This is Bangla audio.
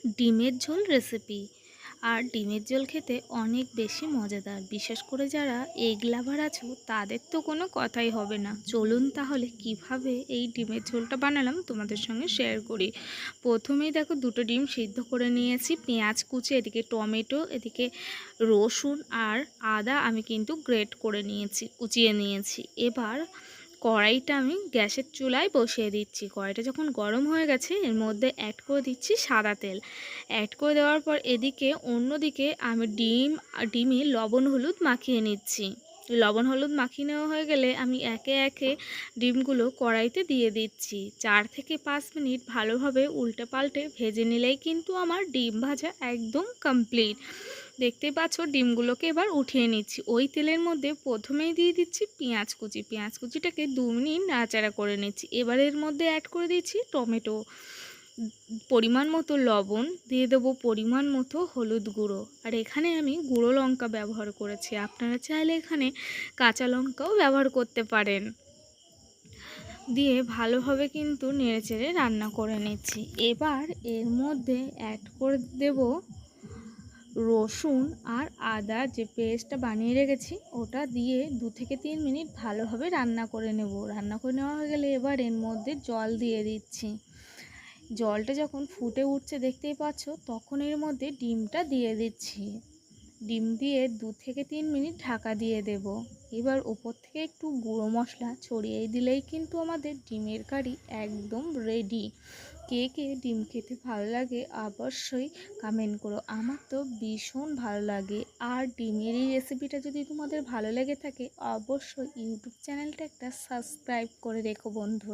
ডিমের ঝোল রেসিপি। আর ডিমের ঝোল খেতে অনেক বেশি মজাদার, বিশেষ করে যারা এগ লাভার আছো তাদের তো কোনো কথাই হবে না। চলুন তাহলে কিভাবে এই ডিমের ঝোলটা বানালাম তোমাদের সঙ্গে শেয়ার করি। প্রথমেই দেখো, দুটো ডিম সিদ্ধ করে নিয়েছি, পেঁয়াজ কুচি, এদিকে টমেটো, এদিকে রসুন আর আদা আমি কিন্তু গ্রেট করে নিয়েছি, কুচিয়ে নিয়েছি। এবার কড়াইটা আমি গ্যাসের চুলায় বসিয়ে দিচ্ছি। কড়াইটা যখন গরম হয়ে গেছে এর মধ্যে অ্যাড করে দিচ্ছি সাদা তেল। অ্যাড করে দেওয়ার পর এদিকে অন্যদিকে আমি ডিমে লবণ হলুদ মাখিয়ে নিচ্ছি। লবণ হলুদ মাখিয়ে নেওয়া হয়ে গেলে আমি একে একে ডিমগুলো কড়াইতে দিয়ে দিচ্ছি। 4 থেকে 5 মিনিট ভালোভাবে উল্টে পাল্টে ভেজে নিলেই কিন্তু আমার ডিম ভাজা একদম কমপ্লিট। দেখতেই পাচ্ছ, ডিমগুলোকে এবার উঠিয়ে নিচ্ছি। ওই তেলের মধ্যে প্রথমেই দিয়ে দিচ্ছি পেঁয়াজ কুচি। পেঁয়াজ কুচিটাকে 2 মিনিট নাড়াচাড়া করে নিচ্ছি। এবার এর মধ্যে অ্যাড করে দিচ্ছি টমেটো, পরিমাণ মতো লবণ, দিয়ে দেবো পরিমাণ মতো হলুদ গুঁড়ো। আর এখানে আমি গুঁড়ো লঙ্কা ব্যবহার করেছি, আপনারা চাইলে এখানে কাঁচা লঙ্কাও ব্যবহার করতে পারেন। দিয়ে ভালোভাবে কিন্তু নেড়েচেড়ে রান্না করে নিচ্ছি। এবার এর মধ্যে অ্যাড করে দেব রসুন আর আদার যে পেস্টটা বানিয়ে রেখেছি ওটা দিয়ে 2 থেকে 3 মিনিট ভালোভাবে রান্না করে নেব। রান্না করে নেওয়া হয়ে গেলে এবার এর মধ্যে জল দিয়ে দিচ্ছি। জলটা যখন ফুটে উঠছে দেখতেই পাচ্ছ, তখন এর মধ্যে ডিমটা দিয়ে দিচ্ছি। ডিম দিয়ে 2 থেকে 3 মিনিট ঢাকা দিয়ে দেব। এবার ওপর থেকে একটু গুঁড়ো মশলা ছড়িয়ে দিলেই কিন্তু আমাদের ডিমের কারি একদম রেডি। কে কে ডিম খেতে ভালো লাগে অবশ্যই কমেন্ট করো, আমার তো ভীষণ ভালো লাগে। আর ডিমের এই রেসিপিটা যদি তোমাদের ভালো লেগে থাকে অবশ্যই ইউটিউব চ্যানেলটা একটা সাবস্ক্রাইব করে রেখো বন্ধু।